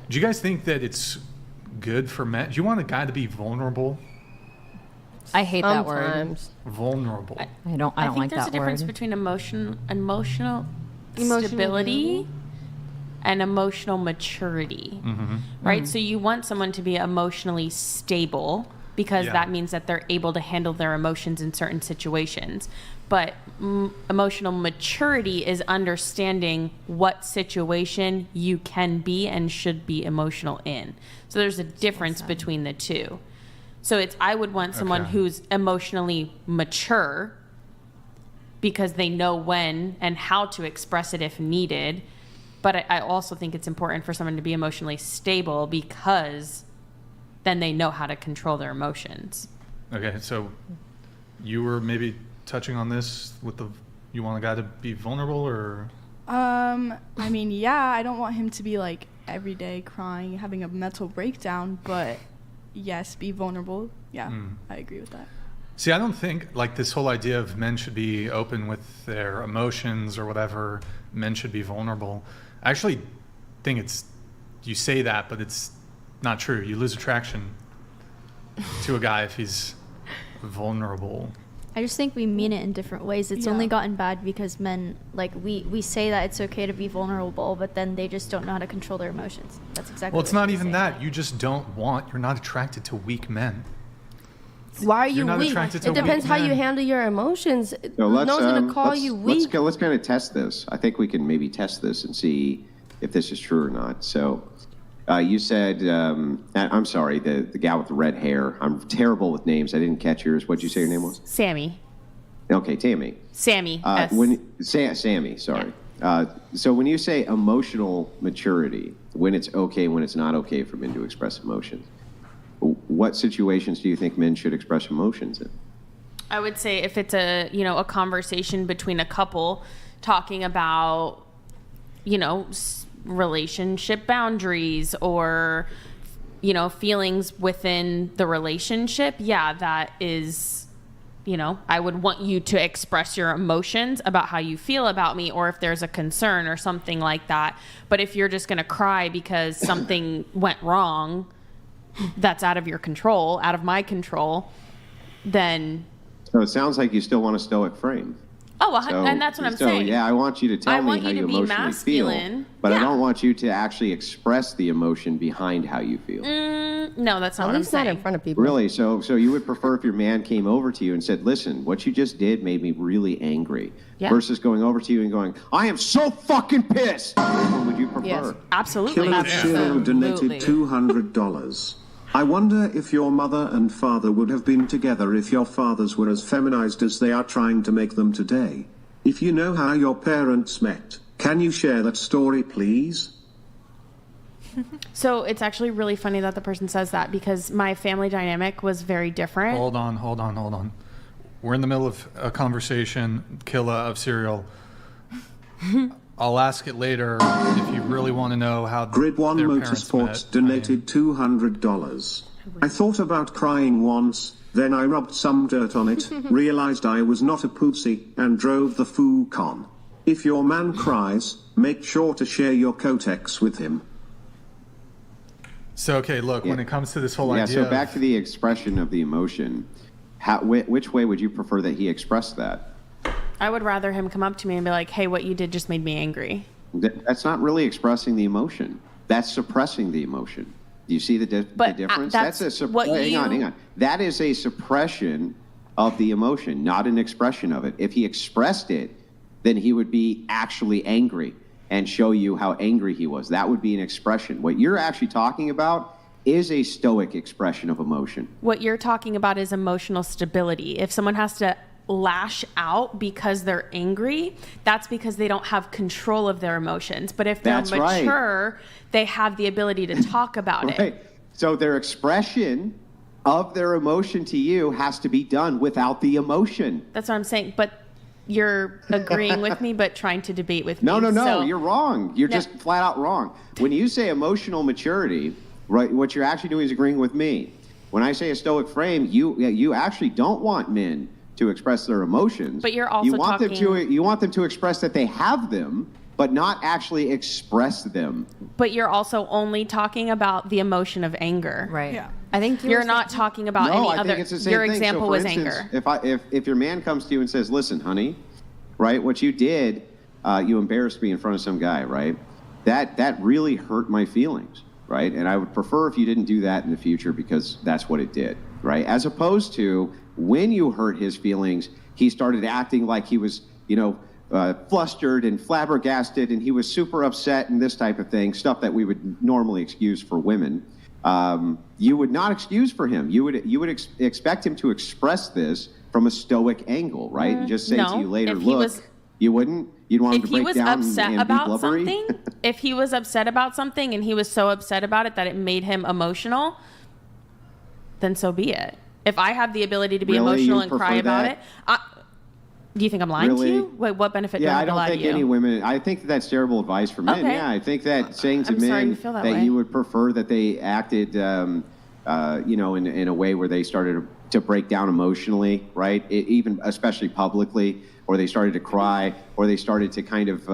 Do you guys think that it's good for men? Do you want a guy to be vulnerable? I hate that word. Sometimes. Vulnerable. I don't I think like there's that a difference word. between emotional stability and emotional maturity, right? So you want someone to be emotionally stable because that means that they're able to handle their emotions in certain situations. But emotional maturity is understanding what situation you can be and should be emotional in. So there's a difference between the two. So I would want someone who's emotionally mature because they know when and how to express it if needed. But I also think it's important for someone to be emotionally stable because then they know how to control their emotions. Okay, so you were maybe touching on this with you want a guy to be vulnerable, or? I mean, yeah, I don't want him to be like every day crying, having a mental breakdown, but yes, be vulnerable. Yeah, I agree with that. See, I don't think like this whole idea of men should be open with their emotions or whatever, men should be vulnerable. I actually think you say that, but it's not true. You lose attraction to a guy if he's vulnerable. I just think we mean it in different ways. It's only gotten bad because men, like, we say that it's okay to be vulnerable, but then they just don't know how to control their emotions. That's exactly Well, it's not even that. You just you're not attracted to weak men. Why are you You're not weak? attracted to It depends weak how you men. handle your emotions. So No one's going to call you weak. Let's kind of test this. I think we can maybe test this and see if this is true or not. So you said, I'm sorry, the gal with the red hair. I'm terrible with names. I didn't catch yours. What did you say your name was? Sammy. Okay, Tammy. Sammy. Sammy, sorry. So when you say emotional maturity, when it's okay, when it's not okay for men to express emotions, what situations do you think men should express emotions in? I would say if it's a conversation between a couple talking about, relationship boundaries or, feelings within the relationship. Yeah, that is, I would want you to express your emotions about how you feel about me, or if there's a concern or something like that. But if you're just going to cry because something went wrong, that's out of your control, out of my control, then... So it sounds like you still want a stoic frame. And that's what I'm saying. Yeah, I want you to tell me how you emotionally feel, but I don't want you to actually express the emotion behind how you feel. No, that's not what I'm saying. Not in front of people. Really? So you would prefer if your man came over to you and said, listen, what you just did made me really angry, versus going over to you and going, I am so fucking pissed. Which one would you prefer? Yes, absolutely. Killer Shiro donated $200. I wonder if your mother and father would have been together if your fathers were as feminized as they are trying to make them today. If you know how your parents met, can you share that story, please? So it's actually really funny that the person says that, because my family dynamic was very different. Hold on. We're in the middle of a conversation, killer of cereal. I'll ask it later if you really want to know how Grid One their parents Motorsports met. donated $200. I thought about crying once, then I rubbed some dirt on it, realized I was not a pussy, and drove the foo-con. If your man cries, make sure to share your Kotex with him. So, okay, look, when it comes to this whole idea... so back to the expression of the emotion, which way would you prefer that he express that? I would rather him come up to me and be like, hey, what you did just made me angry. That's not really expressing the emotion. That's suppressing the emotion. Do you see the difference? Hang on. That is a suppression of the emotion, not an expression of it. If he expressed it, then he would be actually angry and show you how angry he was. That would be an expression. What you're actually talking about is a stoic expression of emotion. What you're talking about is emotional stability. If someone has to lash out because they're angry, that's because they don't have control of their emotions. But if they're mature, they have the ability to talk about it. So their expression of their emotion to you has to be done without the emotion. That's what I'm saying. But you're agreeing with me, but trying to debate with me. No, you're wrong. You're just flat out wrong. When you say emotional maturity, right, what you're actually doing is agreeing with me. When I say a stoic frame, you actually don't want men to express their emotions. But you're also you want them to express that they have them, but not actually express them. But you're also only talking about the emotion of anger. Right. Yeah. I think You're not talking about No, any I other. think it's the same Your thing. example So for was instance, anger. If your man comes to you and says, "Listen, honey, right, what you did, you embarrassed me in front of some guy, right? That really hurt my feelings, right? And I would prefer if you didn't do that in the future because that's what it did, right? As opposed to when you hurt his feelings, he started acting like he was, flustered and flabbergasted, and he was super upset and this type of thing, stuff that we would normally excuse for women. You would not excuse for him. You would expect him to express this from a stoic angle, right? And just say to you later, you wouldn't? You'd want him to break down and be blubbery? If he was upset about something and he was so upset about it that it made him emotional, then so be it. If I have the ability to be emotional and cry about it, do you think I'm lying to you? Wait, what benefit do I have to lie to you? Yeah, I don't think any women, I think that's terrible advice for men. Okay. Yeah, I think that saying to I'm sorry men you feel that that way. you would prefer that they acted, in a way where they started to break down emotionally, right? Even especially publicly, or they started to cry, or they started to kind of,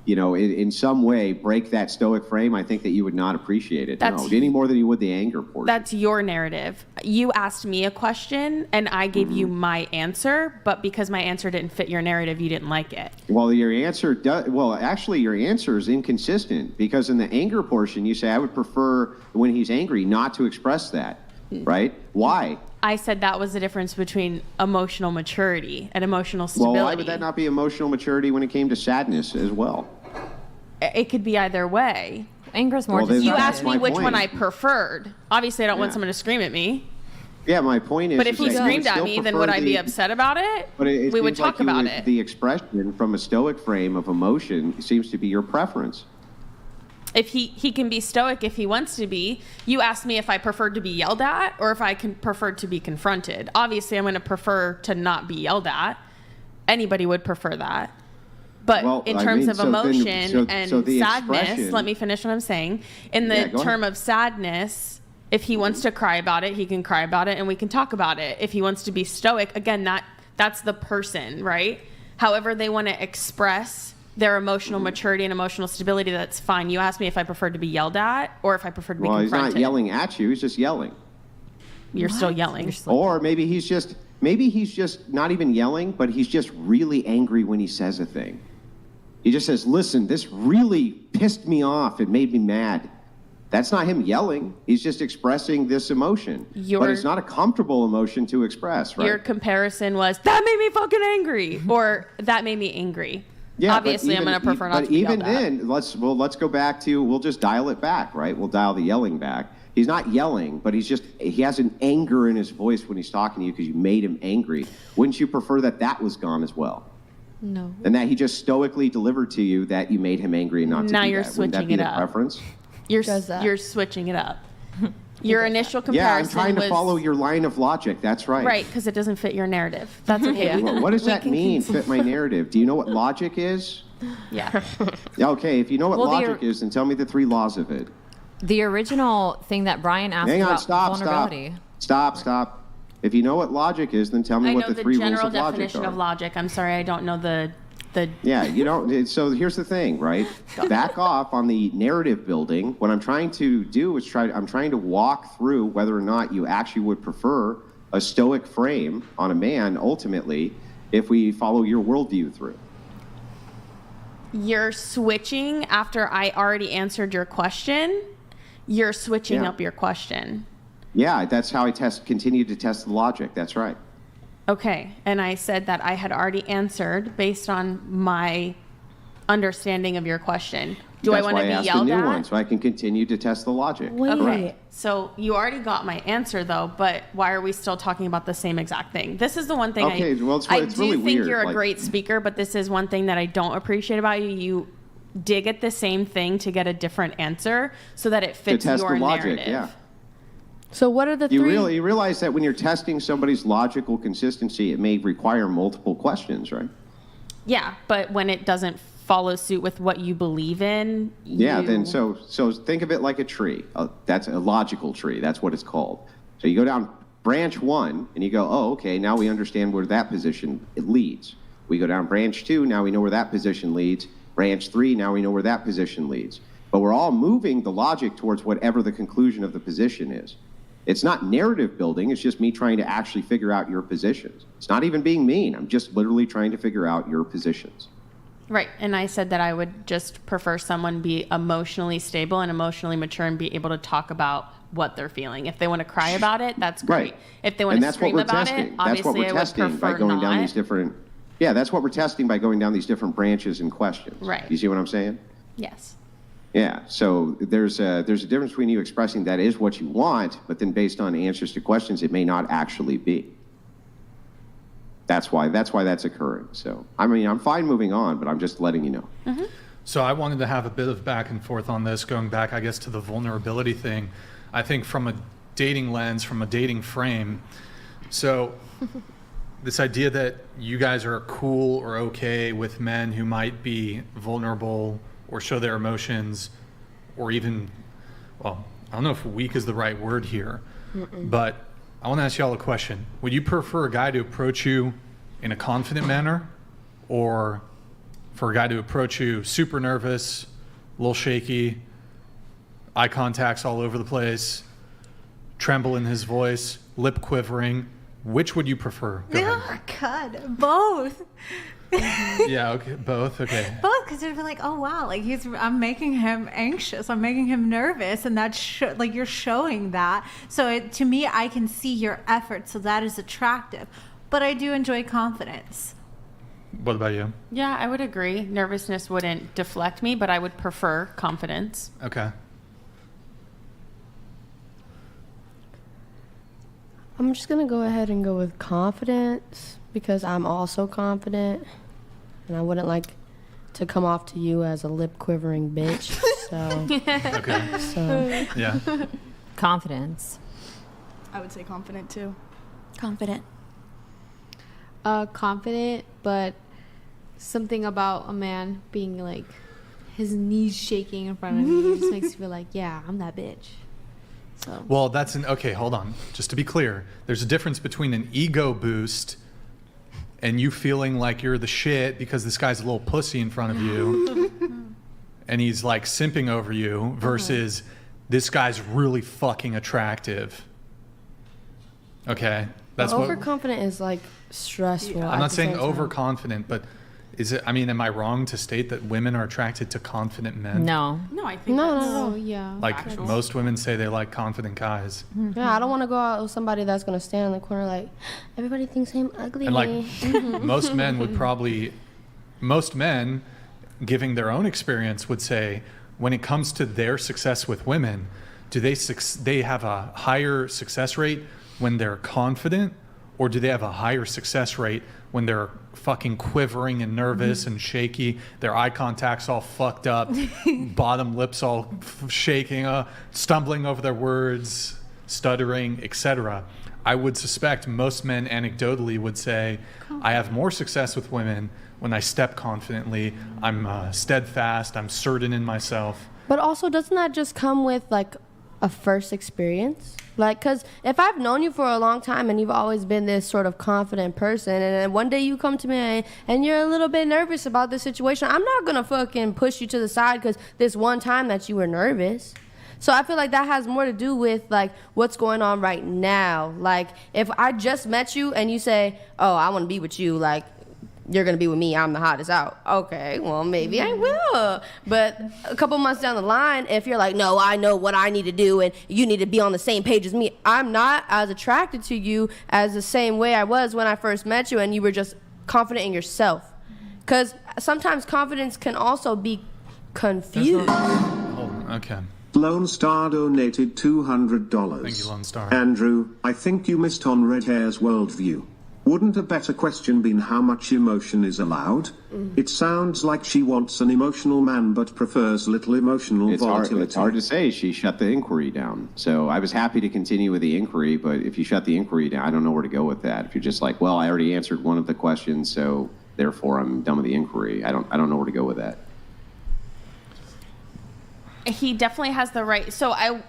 in some way break that stoic frame. I think that you would not appreciate it. Any more than you would the anger portion. That's your narrative. You asked me a question and I gave you my answer, but because my answer didn't fit your narrative, you didn't like it. Well, your answer actually your answer is inconsistent, because in the anger portion, you say, I would prefer when he's angry not to express that, right? Why? I said that was the difference between emotional maturity and emotional stability. Well, why would that not be emotional maturity when it came to sadness as well? It could be either way. Anger is more. You asked me which one I preferred. Obviously, I don't want someone to scream at me. Yeah, my point is. But if he screamed at me, then would I be upset about it? We would talk about it. The expression from a stoic frame of emotion seems to be your preference. If he can be stoic if he wants to be. You asked me if I preferred to be yelled at or if I preferred to be confronted. Obviously, I'm going to prefer to not be yelled at. Anybody would prefer that. But in terms of emotion and sadness, let me finish what I'm saying. In the term of sadness, if he wants to cry about it, he can cry about it and we can talk about it. If he wants to be stoic, again, that's the person, right? However they want to express their emotional maturity and emotional stability, that's fine. You asked me if I preferred to be yelled at or if I preferred to be confronted. Well, he's not yelling at you, he's just yelling. You're still yelling. Or maybe he's just not even yelling, but he's just really angry when he says a thing. He just says, listen, this really pissed me off. It made me mad. That's not him yelling. He's just expressing this emotion. But it's not a comfortable emotion to express, right? Your comparison was, that made me fucking angry, or that made me angry. Yeah, obviously, I'm going to prefer not to be yelled at. But even then, let's go back to, we'll just dial it back, right? We'll dial the yelling back. He's not yelling, but he has an anger in his voice when he's talking to you because you made him angry. Wouldn't you prefer that was gone as well? No. And that he just stoically delivered to you that you made him angry and not to do that. Now you're switching it up. Preference? You're switching it up. Your initial comparison I'm trying to follow your line of logic. That's right. Right, because it doesn't fit your narrative. That's okay. What does that mean, fit my narrative? Do you know what logic is? Yeah. Okay, if you know what logic is, then tell me the 3 laws of it. The original thing that Brian asked about vulnerability. Stop. If you know what logic is, then tell me what the 3 rules of logic are. I know the general definition of logic. I'm sorry, I don't know the... Yeah, you don't. So here's the thing, right? Back off on the narrative building. What I'm trying to do is I'm trying to walk through whether or not you actually would prefer a stoic frame on a man, ultimately, if we follow your worldview through. You're switching after I already answered your question. You're switching up your question. Yeah, that's how I continue to test the logic. That's right. Okay, and I said that I had already answered based on my understanding of your question. Do I want to be yelled at? That's why I asked a new one, so I can continue to test the logic. Okay, so you already got my answer, though, but why are we still talking about the same exact thing? This is the one thing I do really think you're a great speaker, but this is one thing that I don't appreciate about you. You dig at the same thing to get a different answer so that it fits your narrative. To test the logic, yeah. So what are the 3? You realize that when you're testing somebody's logical consistency, it may require multiple questions, right? Yeah, but when it doesn't follow suit with what you believe in, then so think of it like a tree. That's a logical tree. That's what it's called. So you go down branch 1 and you go, oh, okay, now we understand where that position leads. We go down branch 2, now we know where that position leads. Branch 3, now we know where that position leads. But we're all moving the logic towards whatever the conclusion of the position is. It's not narrative building, it's just me trying to actually figure out your positions. It's not even being mean, I'm just literally trying to figure out your positions. Right, and I said that I would just prefer someone be emotionally stable and emotionally mature and be able to talk about what they're feeling. If they want to cry about it, that's great. Right. If they want to scream about it, obviously I would prefer not. That's what we're testing by going down these different branches and questions. Right. You see what I'm saying? Yes. Yeah, so there's a difference between you expressing that is what you want, but then based on answers to questions, it may not actually be. That's why that's occurring. So, I mean, I'm fine moving on, but I'm just letting you know. Mm-hmm. So I wanted to have a bit of back and forth on this, going back, I guess, to the vulnerability thing. I think from a dating lens, from a dating frame, so this idea that you guys are cool or okay with men who might be vulnerable or show their emotions, or even, well, I don't know if weak is the right word here, but I want to ask y'all a question. Would you prefer a guy to approach you in a confident manner, or for a guy to approach you super nervous, a little shaky, eye contact's all over the place, tremble in his voice, lip quivering? Which would you prefer? Go ahead. Oh, God, both. Yeah, okay, both, okay. Both, because you're like, oh wow, like I'm making him anxious, I'm making him nervous, and that's like you're showing that. So to me, I can see your effort, so that is attractive. But I do enjoy confidence. What about you? Yeah, I would agree. Nervousness wouldn't deflect me, but I would prefer confidence. Okay. I'm just going to go ahead and go with confidence because I'm also confident and I wouldn't like to come off to you as a lip quivering bitch. So, okay. So, yeah. Confidence. I would say confident too. Confident. Confident, but something about a man being like his knees shaking in front of me just makes me feel like, yeah, I'm that bitch. So. Well, okay, hold on. Just to be clear, there's a difference between an ego boost and you feeling like you're the shit because this guy's a little pussy in front of you and he's like simping over you versus this guy's really fucking attractive. Okay? That's what overconfident is like stressful. I'm not saying overconfident, but is it, I mean, am I wrong to state that women are attracted to confident men? No, I think no, yeah. Like factual. most women say they like confident guys. Yeah, I don't want to go out with somebody that's going to stand in the corner like, everybody thinks I'm ugly. And like most men would probably, most men giving their own experience would say when it comes to their success with women, do they have a higher success rate when they're confident, or do they have a higher success rate when they're fucking quivering and nervous and shaky, their eye contact's all fucked up, bottom lips all shaking, stumbling over their words, stuttering, etc.? I would suspect most men anecdotally would say, I have more success with women when I step confidently, I'm steadfast, I'm certain in myself. But also, doesn't that just come with like a first experience? Like, because if I've known you for a long time and you've always been this sort of confident person, and then one day you come to me and you're a little bit nervous about this situation, I'm not going to fucking push you to the side because this one time that you were nervous. So I feel like that has more to do with like what's going on right now. Like, if I just met you and you say, oh, I want to be with you, like, you're going to be with me, I'm the hottest out. Okay, well, maybe I will. But a couple months down the line, if you're like, no, I know what I need to do and you need to be on the same page as me, I'm not as attracted to you as the same way I was when I first met you and you were just confident in yourself. Because sometimes confidence can also be confused. Okay. Lone Star donated $200. Thank you, Lone Star. Andrew, I think you missed on Red Hair's worldview. Wouldn't a better question been how much emotion is allowed? It sounds like she wants an emotional man but prefers little emotional volatility. It's hard to say. She shut the inquiry down. So I was happy to continue with the inquiry, but if you shut the inquiry down, I don't know where to go with that. If you're just like, well, I already answered one of the questions, so therefore I'm done with the inquiry. I don't know where to go with that. He definitely has the right. So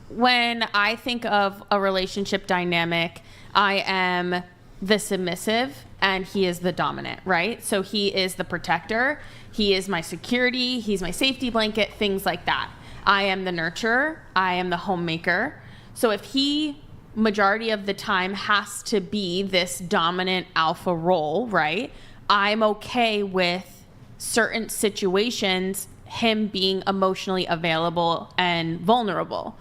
when I think of a relationship dynamic, I am the submissive and he is the dominant, right? So he is the protector. He is my security. He's my safety blanket, things like that. I am the nurturer. I am the homemaker. So if he, majority of the time, has to be this dominant alpha role, right? I'm okay with certain situations, him being emotionally available and vulnerable.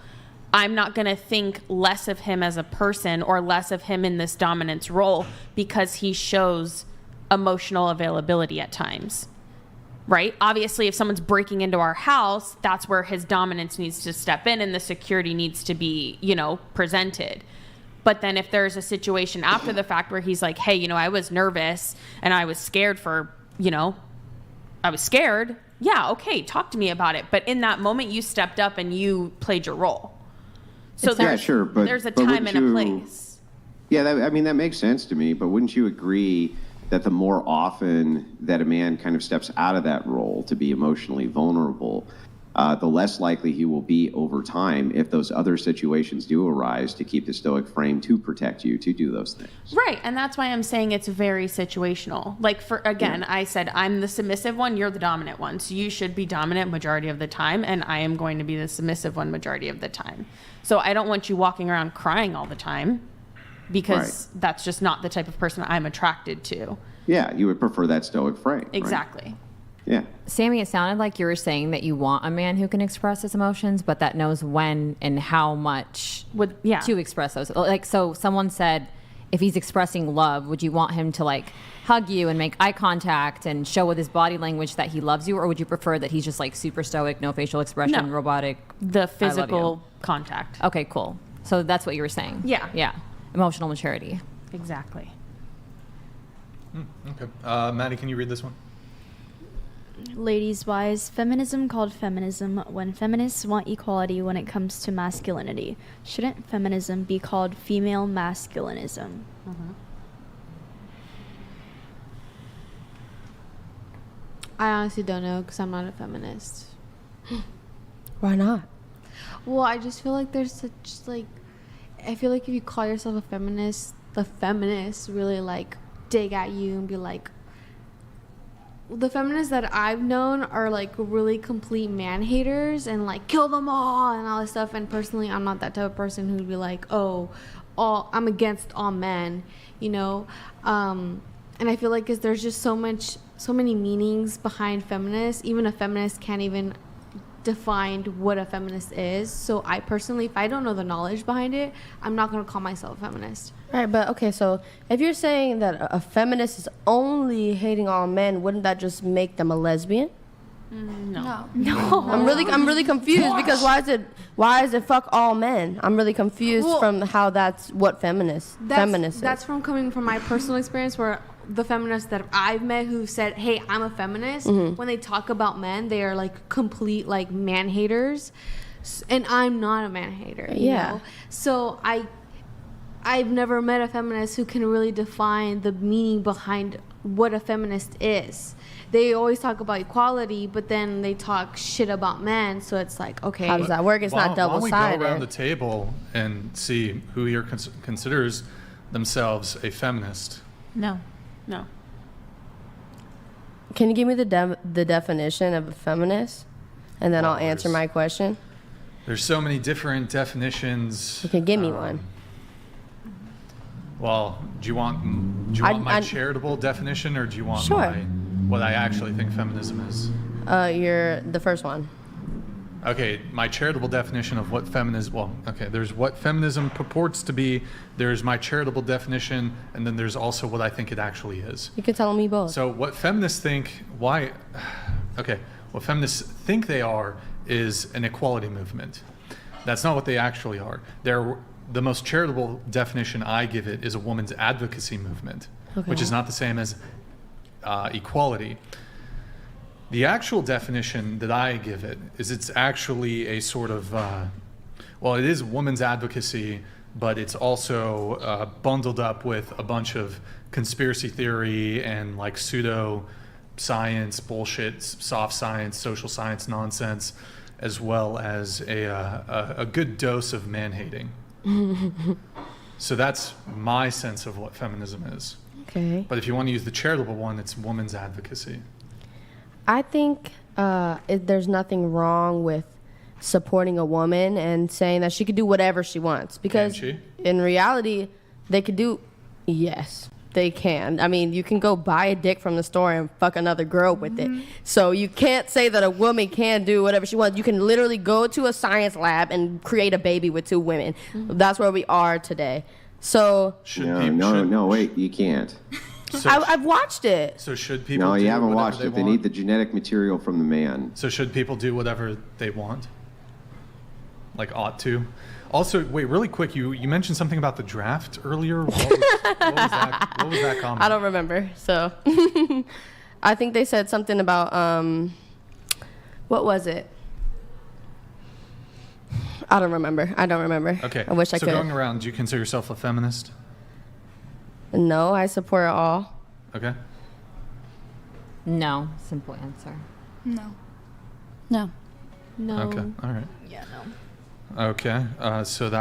I'm not going to think less of him as a person or less of him in this dominance role because he shows emotional availability at times, right? Obviously, if someone's breaking into our house, that's where his dominance needs to step in and the security needs to be, presented. But then if there's a situation after the fact where he's like, hey, I was nervous and I was scared I was scared. Yeah, okay, talk to me about it. But in that moment, you stepped up and you played your role. So there's a time and a place. Yeah, that makes sense to me. But wouldn't you agree that the more often that a man kind of steps out of that role to be emotionally vulnerable, the less likely he will be over time if those other situations do arise to keep the stoic frame to protect you to do those things. Right. And that's why I'm saying it's very situational. Like I said, I'm the submissive one, you're the dominant one. So you should be dominant majority of the time. And I am going to be the submissive one majority of the time. So I don't want you walking around crying all the time because that's just not the type of person I'm attracted to. Yeah. You would prefer that stoic frame. Exactly. Right? Yeah. Sammy, it sounded like you were saying that you want a man who can express his emotions, but that knows when and how much to express those. Like, so someone said, if he's expressing love, would you want him to like hug you and make eye contact and show with his body language that he loves you? Or would you prefer that he's just like super stoic, no facial expression, robotic? The physical contact. Okay, cool. So that's what you were saying. Yeah. Yeah. Emotional maturity. Exactly. Okay. Maddie, can you read this one? Ladies wise, feminism called feminism when feminists want equality when it comes to masculinity. Shouldn't feminism be called female masculinism? Mm-hmm. I honestly don't know because I'm not a feminist. Why not? Well, I just feel like there's such like, I feel like if you call yourself a feminist, the feminists really like dig at you and be like, the feminists that I've known are like really complete man haters and like kill them all and all this stuff. And personally, I'm not that type of person who'd be like, I'm against all men, And I feel like there's just so many meanings behind feminists. Even a feminist can't even define what a feminist is. So I personally, if I don't know the knowledge behind it, I'm not going to call myself a feminist. Right, but okay, so if you're saying that a feminist is only hating all men, wouldn't that just make them a lesbian? No. I'm really confused because why is it fuck all men? I'm really confused from how that's what feminist is. That's from coming from my personal experience where the feminists that I've met who said, hey, I'm a feminist, when they talk about men, they are like complete like man haters, and I'm not a man hater. You know? So I've never met a feminist who can really define the meaning behind what a feminist is. They always talk about equality, but then they talk shit about men. So it's like, okay, how does that work? It's not double-sided. Why don't we go around the table and see who here considers themselves a feminist? No. Can you give me the definition of a feminist, and then I'll answer my question? There's so many different definitions. You can give me one. Well, do you want my charitable definition, or do you want what I actually think feminism is? You're the first one. Okay, my charitable definition of what feminism... Well, okay, there's what feminism purports to be, there's my charitable definition, and then there's also what I think it actually is. You can tell me both. So what feminists think... What feminists think they are is an equality movement. That's not what they actually are. The most charitable definition I give it is a woman's advocacy movement, which is not the same as equality. The actual definition that I give it is it's actually a sort of, it is women's advocacy, but it's also bundled up with a bunch of conspiracy theory and like pseudo science bullshit, soft science, social science nonsense, as well as a good dose of man hating. So that's my sense of what feminism is. Okay. But if you want to use the charitable one, it's woman's advocacy. I think there's nothing wrong with supporting a woman and saying that she could do whatever she wants. Because in reality, they could do, yes, they can. I mean, you can go buy a dick from the store and fuck another girl with it. So you can't say that a woman can do whatever she wants. You can literally go to a science lab and create a baby with 2 women. That's where we are today. So no, wait, you can't. So I've watched it. So should people? No, do you haven't whatever watched it. They need the genetic material from the man. So should people do whatever they want? Like ought to? Also, wait, really quick, you mentioned something about the draft earlier. What was that? What was that comment? I don't remember. So I think they said something about what was it? I don't remember. Okay. I wish I could. So going around, do you consider yourself a feminist? No, I support all. Okay. No. Simple answer. No. No. No. Okay. All right. Yeah, no. Okay. So that